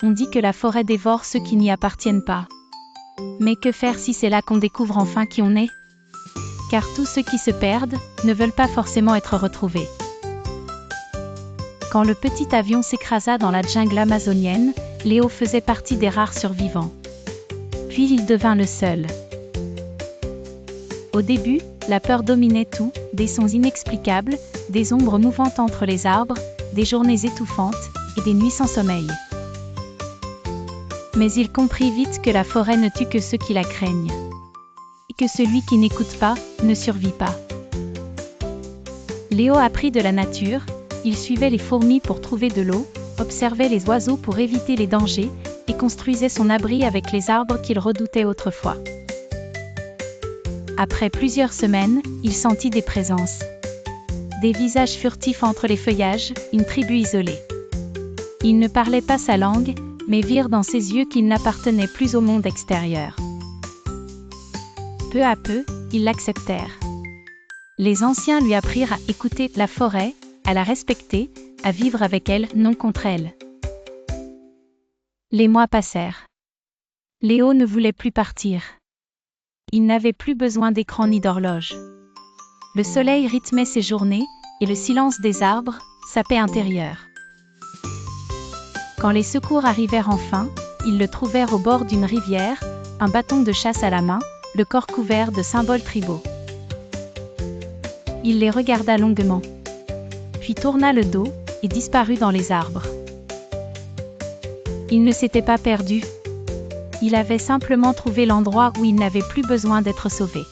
On dit que la forêt dévore ceux qui n'y appartiennent pas. Mais que faire si c'est là qu'on découvre enfin qui on est? Car tous ceux qui se perdent ne veulent pas forcément être retrouvés. Quand le petit avion s'écrasa dans la jungle amazonienne, Léo faisait partie des rares survivants. Puis il devint le seul. Au début, la peur dominait tout, des sons inexplicables, des ombres mouvantes entre les arbres, des journées étouffantes, et des nuits sans sommeil. Mais il comprit vite que la forêt ne tue que ceux qui la craignent. Et que celui qui n'écoute pas, ne survit pas. Léo apprit de la nature, il suivait les fourmis pour trouver de l'eau, observait les oiseaux pour éviter les dangers, et construisait son abri avec les arbres qu'il redoutait autrefois. Après plusieurs semaines, il sentit des présences. Des visages furtifs entre les feuillages, une tribu isolée. Ils ne parlaient pas sa langue, mais virent dans ses yeux qu'il n'appartenait plus au monde extérieur. Peu à peu, ils l'acceptèrent. Les anciens lui apprirent à écouter la forêt, à la respecter, à vivre avec elle, non contre elle. Les mois passèrent. Léo ne voulait plus partir. Il n'avait plus besoin d'écran ni d'horloge. Le soleil rythmait ses journées, et le silence des arbres, sa paix intérieure. Quand les secours arrivèrent enfin, ils le trouvèrent au bord d'une rivière, un bâton de chasse à la main, le corps couvert de symboles tribaux. Il les regarda longuement. Puis tourna le dos, et disparut dans les arbres. Il ne s'était pas perdu. Il avait simplement trouvé l'endroit où il n'avait plus besoin d'être sauvé.